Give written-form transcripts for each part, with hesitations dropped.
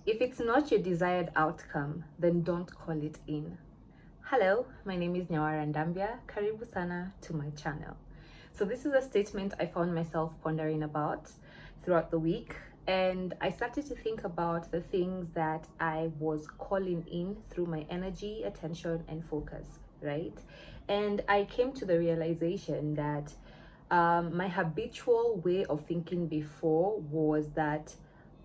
If it's not your desired outcome, then don't call it in. Hello, my name is Nyawara Ndambia. Karibu sana to my channel. So this is a statement I found myself pondering about throughout the week, and I started to think about the things that I was calling in through my energy, attention, and focus, right? And I came to the realization that my habitual way of thinking before was that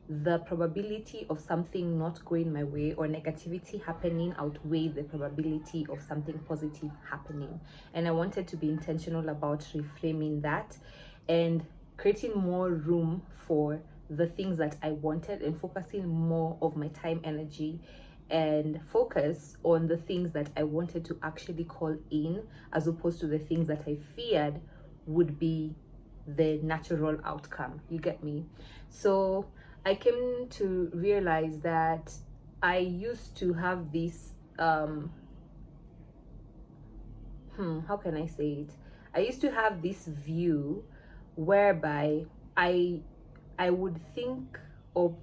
the probability of something not going my way or negativity happening outweigh the probability of something positive happening. And I wanted to be intentional about reframing that and creating more room for the things that I wanted and focusing more of my time, energy, and focus on the things that I wanted to actually call in, as opposed to the things that I feared would be the natural outcome. You get me? So I came to realize that I used to have this how can I say it? I used to have this view whereby I would think of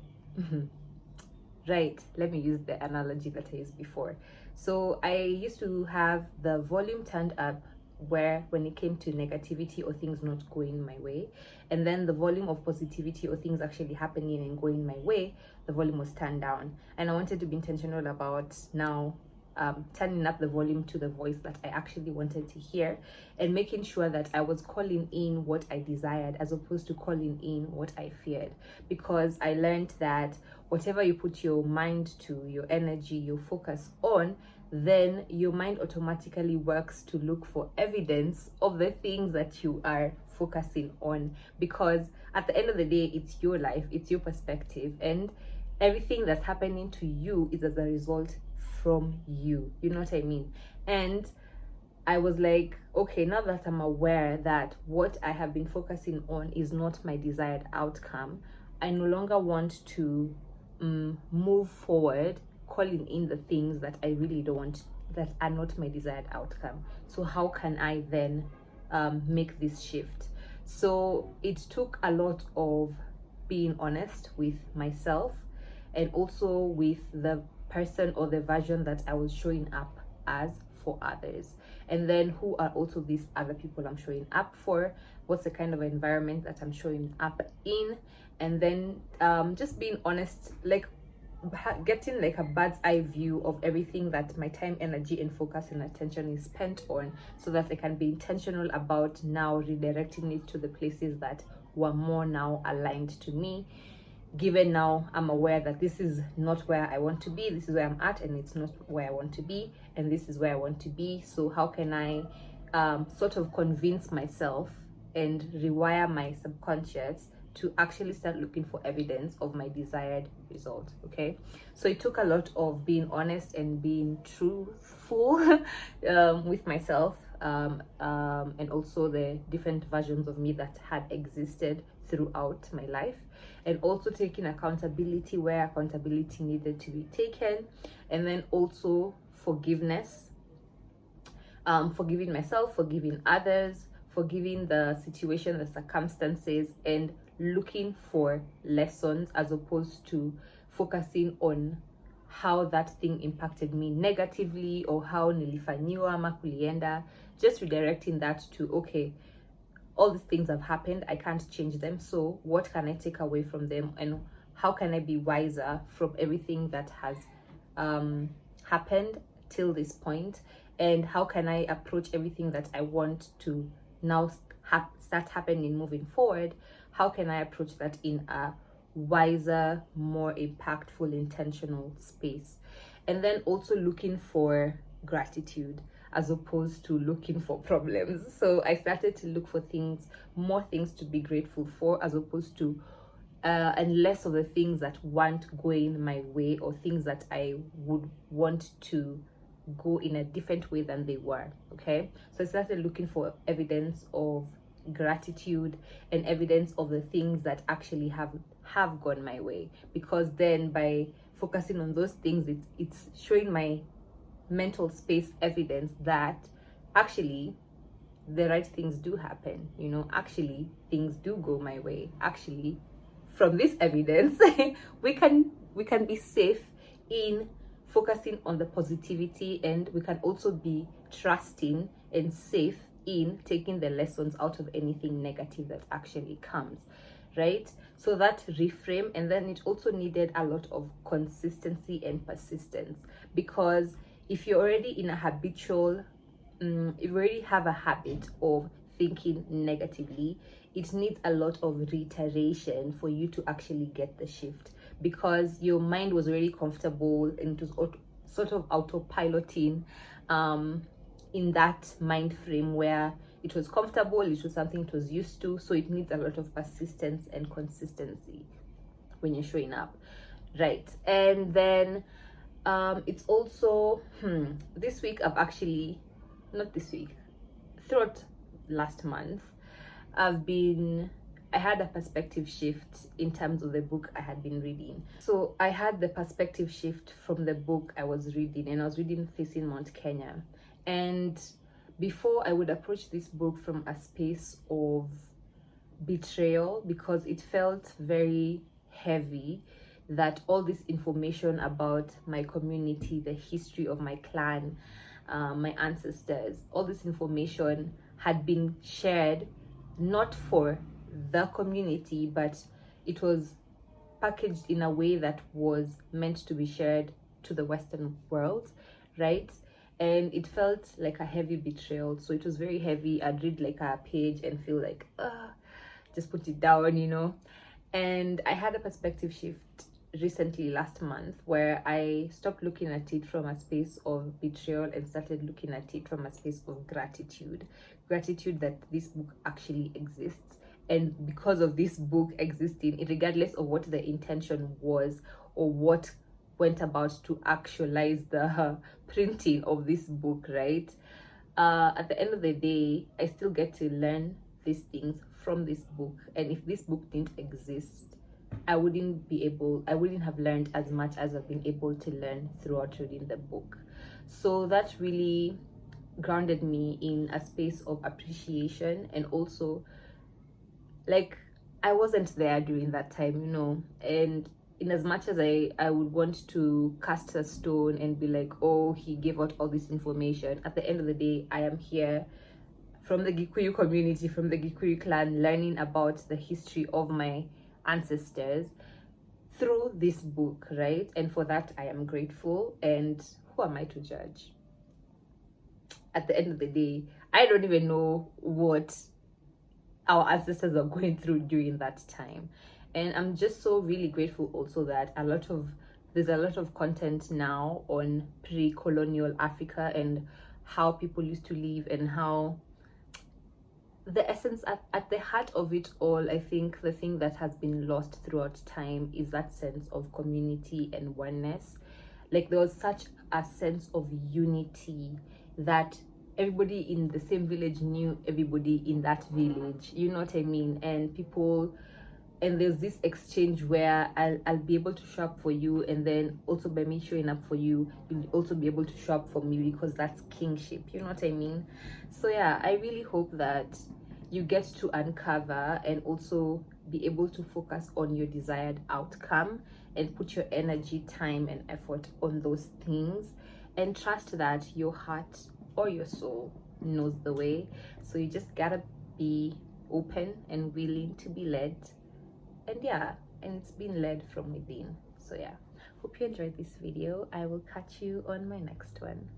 right, let me use the analogy that I used before. So I used to have the volume turned up where when it came to negativity or things not going my way, and then the volume of positivity or things actually happening and going my way, the volume was turned down. And I wanted to be intentional about now turning up the volume to the voice that I actually wanted to hear, and making sure that I was calling in what I desired as opposed to calling in what I feared. Because I learned that whatever you put your mind to, your energy, your focus on, then your mind automatically works to look for evidence of the things that you are focusing on. Because at the end of the day, it's your life, it's your perspective, and everything that's happening to you is as a result from you. You know what I mean? And I was like, okay, now that I'm aware that what I have been focusing on is not my desired outcome, I no longer want to move forward calling in the things that I really don't want, that are not my desired outcome. So how can I then make this shift? So it took a lot of being honest with myself, and also with the person or the version that I was showing up as for others. And then who are also these other people I'm showing up for? What's the kind of environment that I'm showing up in? And then just being honest, like getting like a bird's eye view of everything that my time, energy, and focus and attention is spent on, so that I can be intentional about now redirecting it to the places that were more now aligned to me, given now I'm aware that this is not where I want to be, this is where I'm at, and it's not where I want to be, and this is where I want to be. So how can I sort of convince myself and rewire my subconscious to actually start looking for evidence of my desired result? Okay, so it took a lot of being honest and being truthful with myself, and also the different versions of me that had existed throughout my life, and also taking accountability where accountability needed to be taken, and then also forgiveness, forgiving myself, forgiving others, forgiving the situation, the circumstances, and looking for lessons as opposed to focusing on how that thing impacted me negatively or how nilifanyiwa ama kulienda. Just redirecting that to, okay, all these things have happened, I can't change them, so what can I take away from them, and how can I be wiser from everything that has happened till this point, and how can I approach everything that I want to now start happening moving forward? How can I approach that in a wiser, more impactful, intentional space? And then also looking for gratitude as opposed to looking for problems. So I started to look for things, more things to be grateful for, as opposed to and less of the things that weren't going my way, or things that I would want to go in a different way than they were. Okay, so I started looking for evidence of gratitude and evidence of the things that actually have gone my way, because then by focusing on those things, it's showing my mental space evidence that actually the right things do happen, you know, actually things do go my way. Actually, from this evidence we can we can be safe in focusing on the positivity, and we can also be trusting and safe in taking the lessons out of anything negative that actually comes, right? So that reframe, and then it also needed a lot of consistency and persistence, because if you're already in a habitual if you already have a habit of thinking negatively, it needs a lot of reiteration for you to actually get the shift, because your mind was already comfortable and it was sort of autopiloting in that mind frame where it was comfortable, it was something it was used to. So it needs a lot of persistence and consistency when you're showing up, right? And then it's also this week I've actually, not this week, throughout last month, I had a perspective shift in terms of the book I had been reading. So I had the perspective shift from the book I was reading, and I was reading Facing Mount Kenya. And before, I would approach this book from a space of betrayal, because it felt very heavy that all this information about my community, the history of my clan, my ancestors, all this information had been shared not for the community, but it was packaged in a way that was meant to be shared to the Western world, right? And it felt like a heavy betrayal. So it was very heavy. I'd read like a page and feel like, just put it down, you know. And I had a perspective shift recently last month where I stopped looking at it from a space of betrayal and started looking at it from a space of gratitude that this book actually exists. And because of this book existing, regardless of what the intention was or what went about to actualize the printing of this book, right? At the end of the day, I still get to learn these things from this book. And if this book didn't exist, I wouldn't have learned as much as I've been able to learn throughout reading the book. So that really grounded me in a space of appreciation, and also, like, I wasn't there during that time, you know. And in as much as I would want to cast a stone and be like, oh, he gave out all this information, at the end of the day, I am here from the Gikuyu community, from the Gikuyu clan, learning about the history of my ancestors through this book, right? And for that, I am grateful. And who am I to judge? At the end of the day, I don't even know what our ancestors are going through during that time. And I'm just so really grateful also that there's a lot of content now on pre-colonial Africa and how people used to live, and how the essence at the heart of it all, I think the thing that has been lost throughout time is that sense of community and oneness. Like, there was such a sense of unity that everybody in the same village knew everybody in that village, you know what I mean? And there's this exchange where I'll be able to show up for you, and then also by me showing up for you, you'll also be able to show up for me, because that's kingship, you know what I mean? So yeah, I really hope that you get to uncover and also be able to focus on your desired outcome and put your energy, time, and effort on those things, and trust that your heart or your soul knows the way. So you just gotta be open and willing to be led. And yeah, and it's been led from within. So yeah, hope you enjoyed this video. I will catch you on my next one.